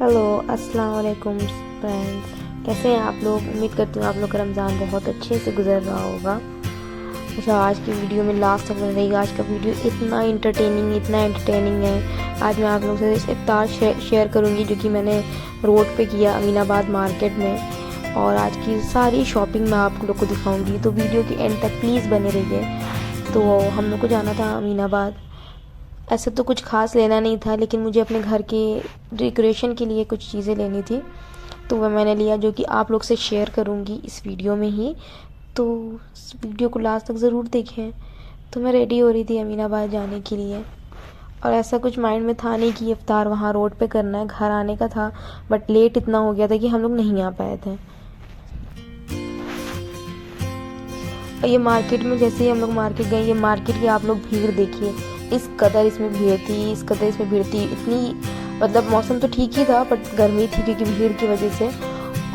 Hello, अस्सलाम वालेकुम friends. कैसे हैं आप लोग? उम्मीद करती हूँ आप लोग का रमज़ान बहुत अच्छे से गुजर रहा होगा। अच्छा, आज की वीडियो में लास्ट तक बने रहिएगा। आज का वीडियो इतना एंटरटेनिंग है। आज मैं आप लोगों से इफ्तार शेयर करूँगी जो कि मैंने रोड पे किया अमीनाबाद मार्केट में, और आज की सारी शॉपिंग मैं आप लोग को दिखाऊँगी। तो वीडियो के एंड तक प्लीज़ बने रहिए। तो हम लोग को जाना था अमीनाबाद। ऐसे तो कुछ खास लेना नहीं था, लेकिन मुझे अपने घर के डेकोरेशन के लिए कुछ चीज़ें लेनी थी, तो वह मैंने लिया, जो कि आप लोग से शेयर करूँगी इस वीडियो में ही। तो इस वीडियो को लास्ट तक ज़रूर देखें। तो मैं रेडी हो रही थी अमीनाबाद जाने के लिए, और ऐसा कुछ माइंड में था नहीं कि इफ्तार वहाँ रोड पे करना है, घर आने का था। बट लेट इतना हो गया था कि हम लोग नहीं आ पाए थे। और ये मार्केट में जैसे ही हम लोग मार्केट गए, ये मार्केट की आप लोग भीड़ देखिए। इस कदर इसमें भीड़ थी, इतनी, मतलब मौसम तो ठीक ही था बट गर्मी थी क्योंकि भीड़ की वजह से।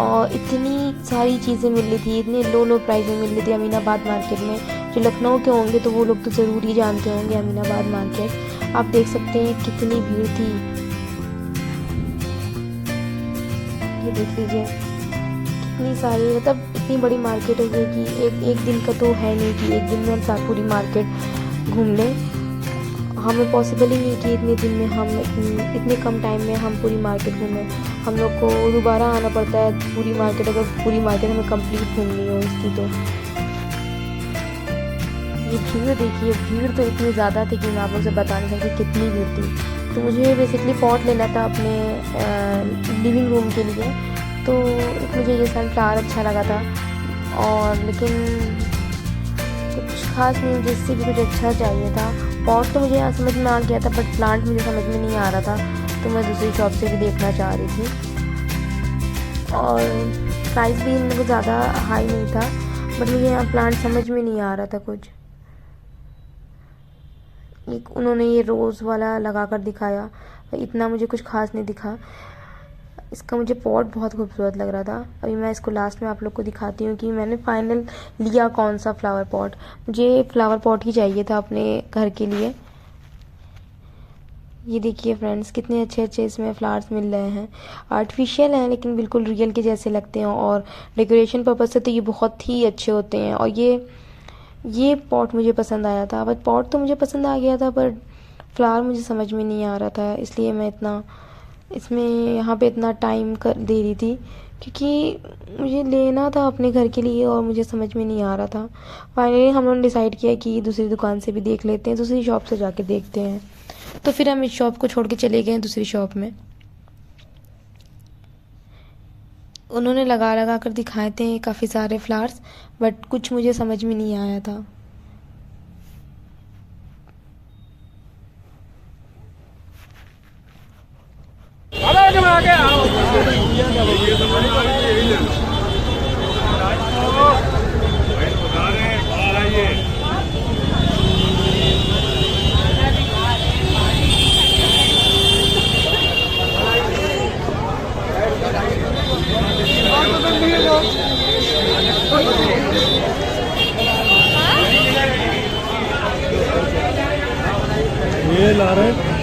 और इतनी सारी चीज़ें मिल रही थी, इतने लो प्राइस में मिल रही थी अमीनाबाद मार्केट में। जो लखनऊ के होंगे तो वो लोग तो ज़रूर ही जानते होंगे अमीनाबाद मार्केट। आप देख सकते हैं कितनी भीड़ थी। ये देख लीजिए इतनी सारी, मतलब इतनी बड़ी मार्केट है कि एक दिन का तो है नहीं कि एक दिन में हम पूरी मार्केट घूम लें। हमें पॉसिबल ही नहीं कि इतने दिन में हम इतने कम टाइम में हम पूरी मार्केट घूमें। हम लोग को दोबारा आना पड़ता है पूरी मार्केट, अगर पूरी मार्केट हमें कंप्लीट घूमनी हो इसकी। तो ये भीड़ देखिए, भीड़ तो इतनी ज़्यादा थी कि मैं आप लोग से बता नहीं सकती कितनी भीड़ थी। तो मुझे बेसिकली पॉट लेना था अपने लिविंग रूम के लिए। तो मुझे ये सनफ्लावर अच्छा लगा था, और लेकिन कुछ खास नहीं, जिससे भी कुछ अच्छा चाहिए था। पॉट तो मुझे यहाँ समझ में आ गया था, बट प्लांट मुझे समझ में नहीं आ रहा था, तो मैं दूसरी शॉप से भी देखना चाह रही थी। और प्राइस भी इनको ज़्यादा हाई नहीं था, बट मुझे यहाँ प्लांट समझ में नहीं आ रहा था कुछ। एक उन्होंने ये रोज़ वाला लगा कर दिखाया, इतना मुझे कुछ खास नहीं दिखा। इसका मुझे पॉट बहुत खूबसूरत लग रहा था। अभी मैं इसको लास्ट में आप लोग को दिखाती हूँ कि मैंने फाइनल लिया कौन सा फ्लावर पॉट। मुझे फ्लावर पॉट ही चाहिए था अपने घर के लिए। ये देखिए फ्रेंड्स, कितने अच्छे अच्छे इसमें फ्लावर्स मिल रहे हैं। आर्टिफिशियल हैं लेकिन बिल्कुल रियल के जैसे लगते हैं, और डेकोरेशन पर्पज़ से तो ये बहुत ही अच्छे होते हैं। और ये पॉट मुझे पसंद आया था, बट पॉट तो मुझे पसंद आ गया था, पर फ्लावर मुझे समझ में नहीं आ रहा था, इसलिए मैं इतना इसमें यहाँ पे इतना टाइम कर दे रही थी, क्योंकि मुझे लेना था अपने घर के लिए और मुझे समझ में नहीं आ रहा था। फाइनली हम लोगों ने डिसाइड किया कि दूसरी दुकान से भी देख लेते हैं, दूसरी शॉप से जाके देखते हैं। तो फिर हम इस शॉप को छोड़ के चले गए दूसरी शॉप में। उन्होंने लगा कर दिखाए थे काफ़ी सारे फ्लावर्स, बट कुछ मुझे समझ में नहीं आया था। ये ला रहे हैं।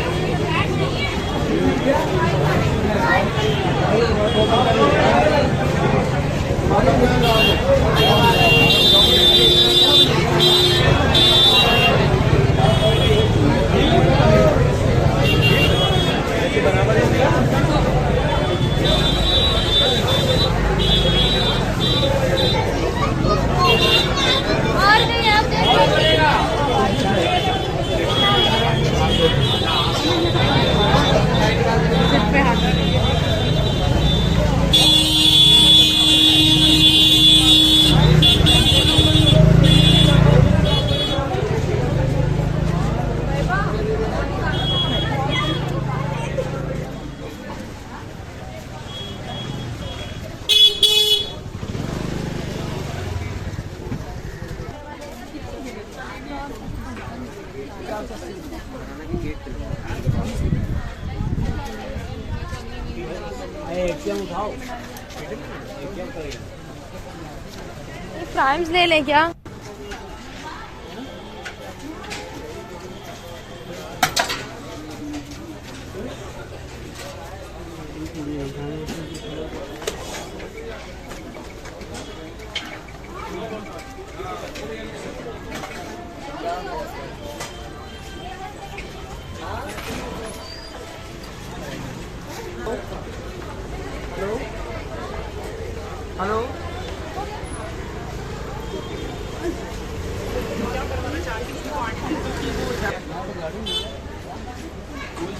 फ्राइम्स ले लें क्या? हेलो,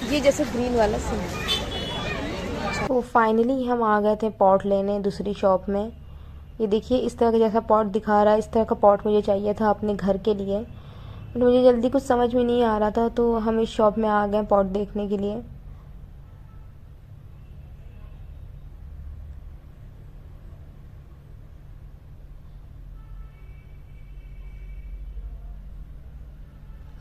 ये जैसे ग्रीन वाला सीन। तो फाइनली हम आ गए थे पॉट लेने दूसरी शॉप में। ये देखिए इस तरह का जैसा पॉट दिखा रहा है, इस तरह का पॉट मुझे चाहिए था अपने घर के लिए, बट मुझे जल्दी कुछ समझ में नहीं आ रहा था, तो हम इस शॉप में आ गए पॉट देखने के लिए।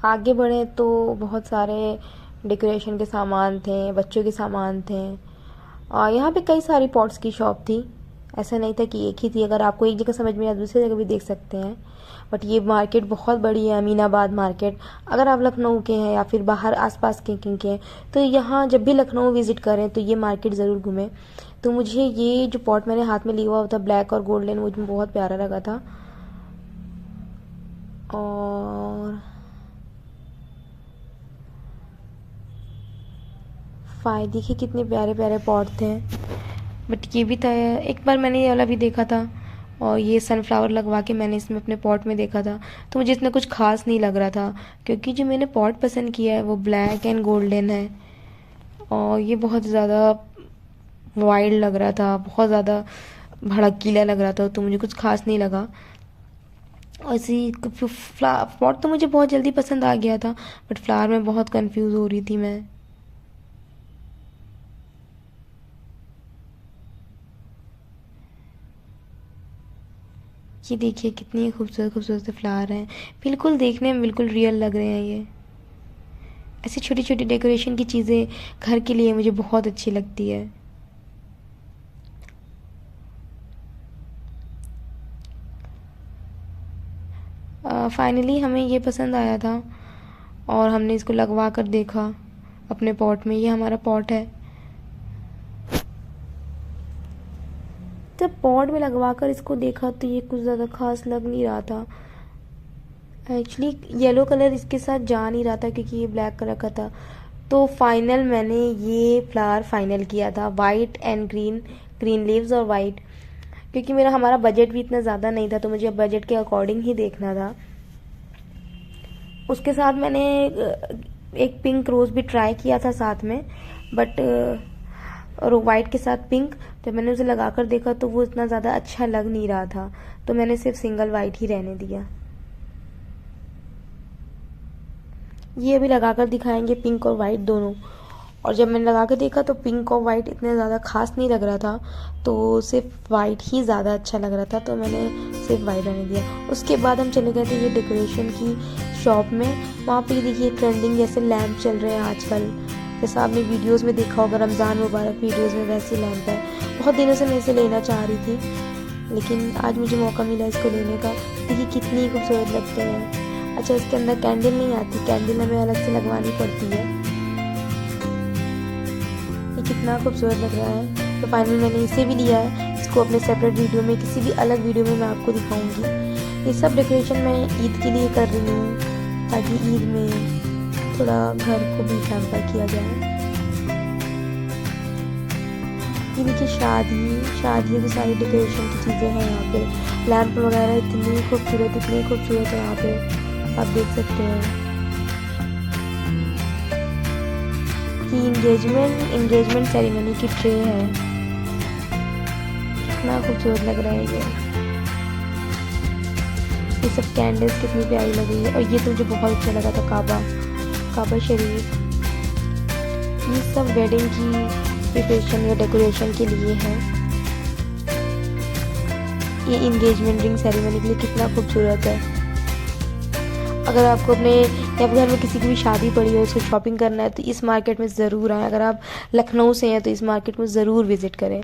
आगे बढ़े तो बहुत सारे डेकोरेशन के सामान थे, बच्चों के सामान थे। यहाँ पे कई सारी पॉट्स की शॉप थी, ऐसा नहीं था कि एक ही थी। अगर आपको एक जगह समझ में आए दूसरी जगह भी देख सकते हैं। बट ये मार्केट बहुत बड़ी है, अमीनाबाद मार्केट। अगर आप लखनऊ के हैं या फिर बाहर आसपास के हैं तो यहाँ जब भी लखनऊ विज़िट करें तो ये मार्केट ज़रूर घूमें। तो मुझे ये जो पॉट मैंने हाथ में लिया हुआ था ब्लैक और गोल्डन, वो मुझे बहुत प्यारा लगा था। और देखिए कितने प्यारे प्यारे पॉट थे। बट ये भी था, एक बार मैंने ये वाला भी देखा था, और ये सनफ्लावर लगवा के मैंने इसमें अपने पॉट में देखा था, तो मुझे इसमें कुछ खास नहीं लग रहा था, क्योंकि जो मैंने पॉट पसंद किया है वो ब्लैक एंड गोल्डन है, और ये बहुत ज़्यादा वाइल्ड लग रहा था, बहुत ज़्यादा भड़कीला लग रहा था, तो मुझे कुछ खास नहीं लगा। और इसी पॉट तो मुझे बहुत जल्दी पसंद आ गया था, बट फ्लावर में बहुत कंफ्यूज हो रही थी मैं। ये देखिए कितनी खूबसूरत खूबसूरत से फ्लावर हैं, बिल्कुल देखने में बिल्कुल रियल लग रहे हैं। ये ऐसी छोटी छोटी डेकोरेशन की चीज़ें घर के लिए मुझे बहुत अच्छी लगती है। फाइनली हमें ये पसंद आया था और हमने इसको लगवा कर देखा अपने पॉट में। ये हमारा पॉट है। जब पॉट में लगवा कर इसको देखा तो ये कुछ ज़्यादा खास लग नहीं रहा था। एक्चुअली येलो कलर इसके साथ जा नहीं रहा था, क्योंकि ये ब्लैक कलर का था। तो फाइनल मैंने ये फ्लावर फाइनल किया था, वाइट एंड ग्रीन लीव्स और वाइट, क्योंकि हमारा बजट भी इतना ज़्यादा नहीं था, तो मुझे बजट के अकॉर्डिंग ही देखना था। उसके साथ मैंने एक पिंक रोज़ भी ट्राई किया था साथ में, बट और वाइट के साथ पिंक, जब मैंने उसे लगा कर देखा तो वो इतना ज़्यादा अच्छा लग नहीं रहा था, तो मैंने सिर्फ सिंगल वाइट ही रहने दिया। ये अभी लगा कर दिखाएंगे पिंक और वाइट दोनों। और जब मैंने लगा कर देखा तो पिंक और वाइट इतने ज़्यादा खास नहीं लग रहा था, तो सिर्फ वाइट ही ज़्यादा अच्छा लग रहा था, तो मैंने सिर्फ वाइट रहने दिया। उसके बाद हम चले गए थे ये डेकोरेशन की शॉप में। वहाँ पे देखिए ट्रेंडिंग जैसे लैम्प चल रहे हैं आजकल, जैसा आपने वीडियोस में देखा होगा रमज़ान मुबारक वीडियोस में, वैसी लैंप है। बहुत दिनों से मैं इसे लेना चाह रही थी, लेकिन आज मुझे मौका मिला इसको लेने का। देखिए कितनी खूबसूरत लगते हैं। अच्छा, इसके अंदर कैंडल नहीं आती, कैंडल हमें अलग से लगवानी पड़ती है। ये कितना खूबसूरत लग रहा है। तो फाइनल मैंने इसे भी लिया है। इसको अपने सेपरेट वीडियो में, किसी भी अलग वीडियो में मैं आपको दिखाऊंगी। ये सब डेकोरेशन मैं ईद के लिए कर रही हूँ, ताकि ईद में थोड़ा घर को भी पैम्पर किया जाए। ये देखिए शादियों की सारी डेकोरेशन की चीज़ें हैं यहाँ पे। लैंप वगैरह इतनी खूबसूरत है यहाँ पे, आप देख सकते हैं कि इंगेजमेंट सेरेमनी की ट्रे है। कितना खूबसूरत लग रहा है ये सब कैंडल्स कितनी प्यारी लग रही है। और ये तो मुझे बहुत अच्छा लगा था, काबा शरीफ। ये सब वेडिंग की प्रिपरेशन या डेकोरेशन के लिए है। ये इंगेजमेंट रिंग सेरेमनी के लिए कितना खूबसूरत है। अगर आपको अपने या घर में किसी की भी शादी पड़ी हो, उसको शॉपिंग करना है, तो इस मार्केट में ज़रूर आएँ। अगर आप लखनऊ से हैं तो इस मार्केट में ज़रूर विज़िट करें।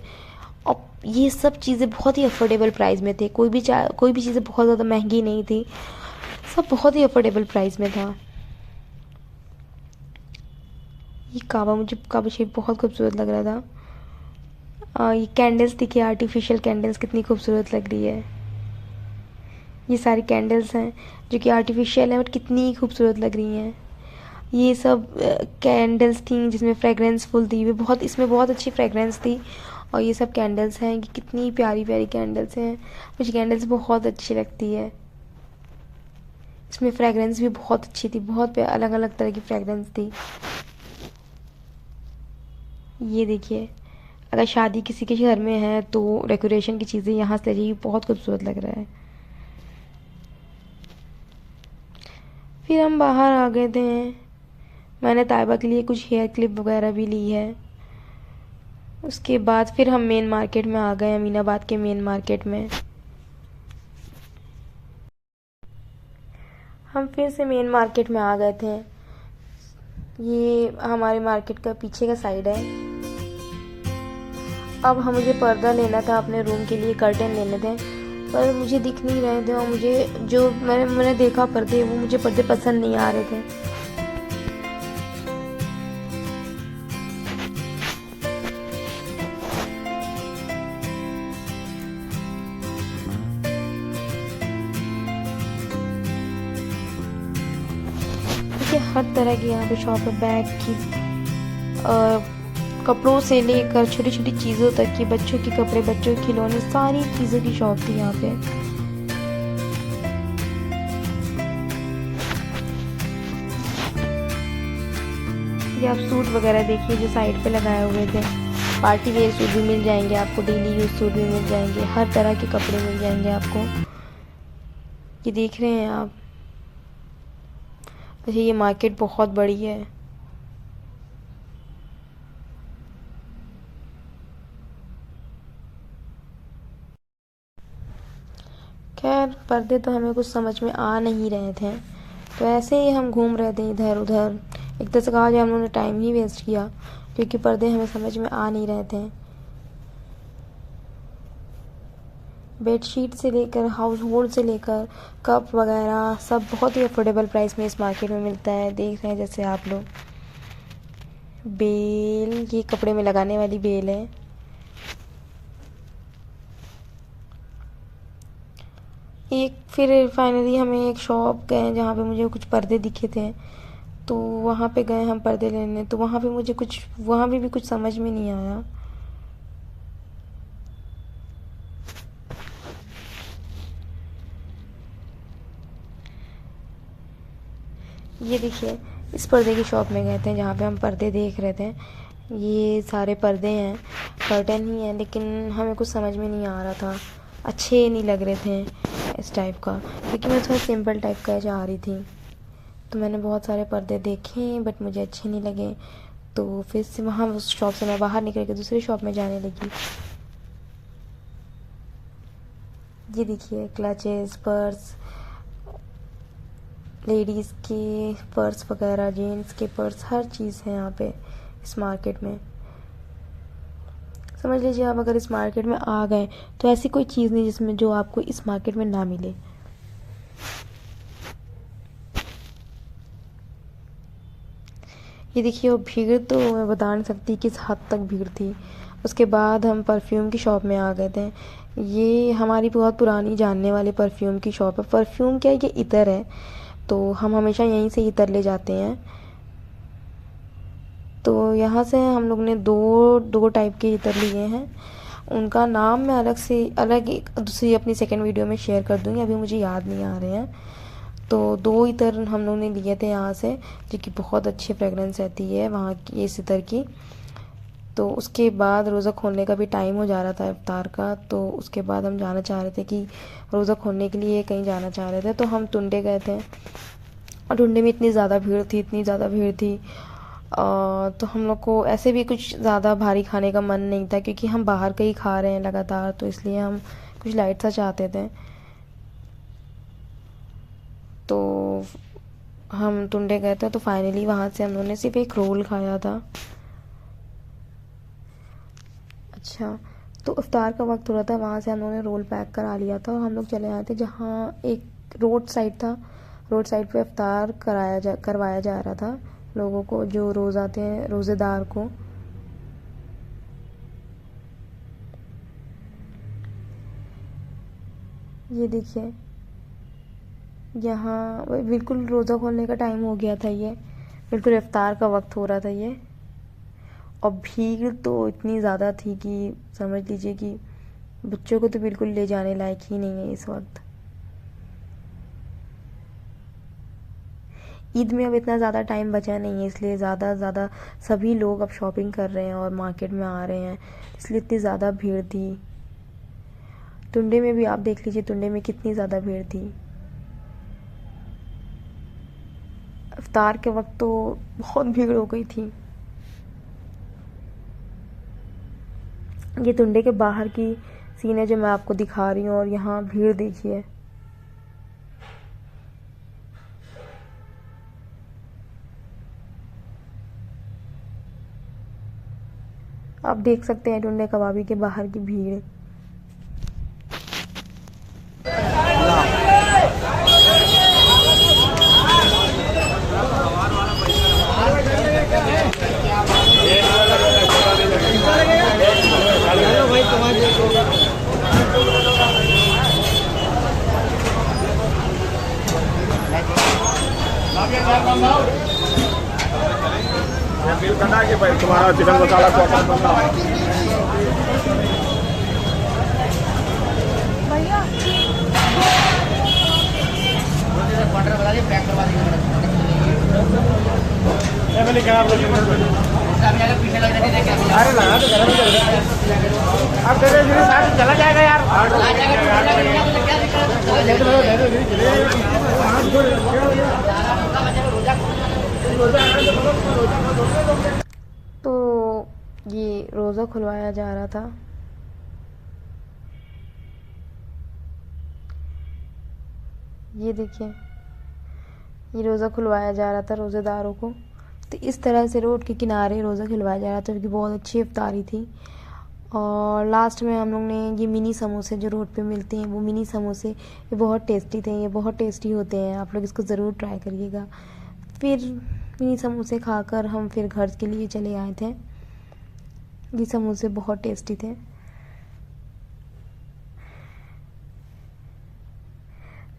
और ये सब चीज़ें बहुत ही अफोर्डेबल प्राइस में थे। कोई भी चीज़ें बहुत ज़्यादा महंगी नहीं थी, सब बहुत ही अफोर्डेबल प्राइस में था। ये काबा शेप बहुत खूबसूरत लग रहा था। ये कैंडल्स देखिए, आर्टिफिशियल कैंडल्स कितनी खूबसूरत लग रही है। ये सारी कैंडल्स हैं जो कि आर्टिफिशियल है, बट कितनी खूबसूरत लग रही हैं। ये सब कैंडल्स थी जिसमें फ्रेगरेंस फुल थी, वे बहुत, इसमें बहुत अच्छी फ्रेगरेंस थी। और ये सब कैंडल्स हैं कि कितनी प्यारी प्यारी कैंडल्स हैं, मुझे कैंडल्स बहुत अच्छी लगती है। इसमें फ्रेगरेंस भी बहुत अच्छी थी, बहुत अलग अलग तरह की फ्रेगरेंस थी। ये देखिए, अगर शादी किसी के घर में है तो डेकोरेशन की चीज़ें यहाँ से ली, बहुत खूबसूरत लग रहा है। फिर हम बाहर आ गए थे, मैंने ताइबा के लिए कुछ हेयर क्लिप वगैरह भी ली है। उसके बाद फिर हम मेन मार्केट में आ गए, अमीनाबाद के मेन मार्केट में। हम फिर से मेन मार्केट में आ गए थे। ये हमारे मार्केट का पीछे का साइड है। अब हम मुझे पर्दा लेना था अपने रूम के लिए, कर्टेन लेने थे, पर मुझे दिख नहीं रहे थे, और मुझे जो मैंने देखा पर्दे, वो मुझे पर्दे पसंद नहीं आ रहे थे। देखिए, हर तरह की यहाँ पे शॉप है, बैग की, कपड़ों से लेकर छोटी छोटी चीज़ों तक की, बच्चों के कपड़े, बच्चों के खिलौने, सारी चीज़ों की शॉप थी यहाँ पे। ये आप सूट वगैरह देखिए जो साइड पे लगाए हुए थे, पार्टी वेयर सूट भी मिल जाएंगे आपको, डेली यूज सूट भी मिल जाएंगे, हर तरह के कपड़े मिल जाएंगे आपको। ये देख रहे हैं आप। अच्छा, ये मार्केट बहुत बड़ी है। खैर, पर्दे तो हमें कुछ समझ में आ नहीं रहे थे, तो ऐसे ही हम घूम रहे थे इधर उधर। एक तरह से कहा जाए हम लोगों ने टाइम ही वेस्ट किया, क्योंकि पर्दे हमें समझ में आ नहीं रहे थे। बेडशीट से लेकर हाउस होल्ड से लेकर कप वगैरह सब बहुत ही अफोर्डेबल प्राइस में इस मार्केट में मिलता है। देख रहे हैं जैसे आप लोग, बेल, ये कपड़े में लगाने वाली बेल है। एक फिर फाइनली हमें एक शॉप गए जहाँ पे मुझे कुछ पर्दे दिखे थे, तो वहाँ पे गए हम पर्दे लेने, तो वहाँ पे मुझे कुछ, वहाँ पे भी कुछ समझ में नहीं आया। ये देखिए, इस पर्दे की शॉप में गए थे जहाँ पे हम पर्दे देख रहे थे। ये सारे पर्दे हैं, कर्टन ही है, लेकिन हमें कुछ समझ में नहीं आ रहा था, अच्छे नहीं लग रहे थे इस टाइप का, क्योंकि मैं थोड़ा सिंपल टाइप का चाह रही थी। तो मैंने बहुत सारे पर्दे देखे, बट मुझे अच्छे नहीं लगे, तो फिर से वहाँ उस शॉप से मैं बाहर निकल के दूसरी शॉप में जाने लगी। ये देखिए, क्लचेस, पर्स, लेडीज़ के पर्स वगैरह, जेंट्स के पर्स, हर चीज़ है यहाँ पे इस मार्केट में। समझ लीजिए आप अगर इस मार्केट में आ गए तो ऐसी कोई चीज़ नहीं जिसमें जो आपको इस मार्केट में ना मिले। ये देखिए, वो भीड़ तो मैं बता नहीं सकती किस हद तक भीड़ थी। उसके बाद हम परफ्यूम की शॉप में आ गए थे। ये हमारी बहुत पुरानी जानने वाली परफ्यूम की शॉप है। परफ्यूम क्या है, ये इतर है, तो हम हमेशा यहीं से इतर ले जाते हैं। तो यहाँ से हम लोग ने दो टाइप के इतर लिए हैं। उनका नाम मैं अलग से एक दूसरी अपनी सेकंड वीडियो में शेयर कर दूँगी, अभी मुझे याद नहीं आ रहे हैं। तो 2 इतर हम लोग ने लिए थे यहाँ से, जो कि बहुत अच्छी फ्रेगरेंस रहती है वहाँ की इस इतर की। तो उसके बाद रोज़ा खोलने का भी टाइम हो जा रहा था इफ्तार का, तो उसके बाद हम जाना चाह रहे थे कि रोज़ा खोलने के लिए कहीं जाना चाह रहे थे, तो हम टुंडे गए थे। और टुंडे में इतनी ज़्यादा भीड़ थी, इतनी ज़्यादा भीड़ थी, तो हम लोग को ऐसे भी कुछ ज़्यादा भारी खाने का मन नहीं था, क्योंकि हम बाहर का ही खा रहे हैं लगातार, तो इसलिए हम कुछ लाइट सा चाहते थे। तो हम टुंडे गए थे, तो फाइनली वहाँ से हम लोगों ने सिर्फ एक रोल खाया था। अच्छा, तो इफ्तार का वक्त हो रहा था, वहाँ से हम लोगों ने रोल पैक करा लिया था और हम लोग चले आए थे जहाँ एक रोड साइड था। रोड साइड पे इफ्तार करवाया जा रहा था लोगों को जो रोज़ आते हैं, रोज़ेदार को। ये देखिए, यहाँ बिल्कुल रोज़ा खोलने का टाइम हो गया था। ये बिल्कुल इफ्तार का वक्त हो रहा था ये, और भीड़ तो इतनी ज़्यादा थी कि समझ लीजिए कि बच्चों को तो बिल्कुल ले जाने लायक ही नहीं है इस वक्त। ईद में अब इतना ज़्यादा टाइम बचा नहीं है, इसलिए ज़्यादा से ज़्यादा सभी लोग अब शॉपिंग कर रहे हैं और मार्केट में आ रहे हैं, इसलिए इतनी ज़्यादा भीड़ थी। टुंडे में भी आप देख लीजिए, टुंडे में कितनी ज़्यादा भीड़ थी। इफ्तार के वक्त तो बहुत भीड़ हो गई थी। ये टुंडे के बाहर की सीन है जो मैं आपको दिखा रही हूँ, और यहाँ भीड़ देखिए। आप देख सकते हैं टुंडे कबाबी के बाहर की भीड़। तुम्हारा चिकन मसाला भैया बता दिए, पैक करवा पीछे लग रही है। अरे लगा तो अब चला जाएगा यार, तो ये रोज़ा खुलवाया जा रहा था। ये देखिए, ये रोज़ा खुलवाया जा रहा था रोज़ेदारों को। तो इस तरह से रोड के किनारे रोज़ा खुलवाया जा रहा था, क्योंकि बहुत अच्छी इफ्तारी थी। और लास्ट में हम लोग ने ये मिनी समोसे जो रोड पे मिलते हैं, वो मिनी समोसे, ये बहुत टेस्टी थे, ये बहुत टेस्टी होते हैं, आप लोग इसको ज़रूर ट्राई करिएगा। फिर मिनी समोसे खाकर हम फिर घर के लिए चले आए थे। ये समोसे बहुत टेस्टी थे।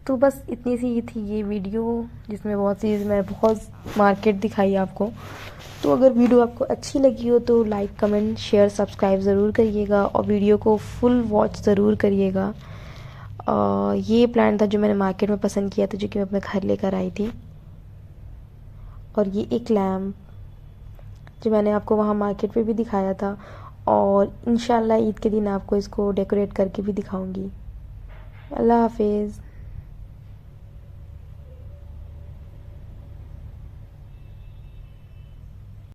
तो बस इतनी सी ही थी ये वीडियो, जिसमें मैं बहुत मार्केट दिखाई आपको। तो अगर वीडियो आपको अच्छी लगी हो तो लाइक, कमेंट, शेयर, सब्सक्राइब ज़रूर करिएगा, और वीडियो को फुल वॉच ज़रूर करिएगा। ये प्लांट था जो मैंने मार्केट में पसंद किया था, जो कि मैं अपने घर लेकर आई थी। और ये एक लैम्प जो मैंने आपको वहाँ मार्केट पे भी दिखाया था, और इंशाल्लाह ईद के दिन आपको इसको डेकोरेट करके भी दिखाऊंगी। अल्लाह हाफिज़।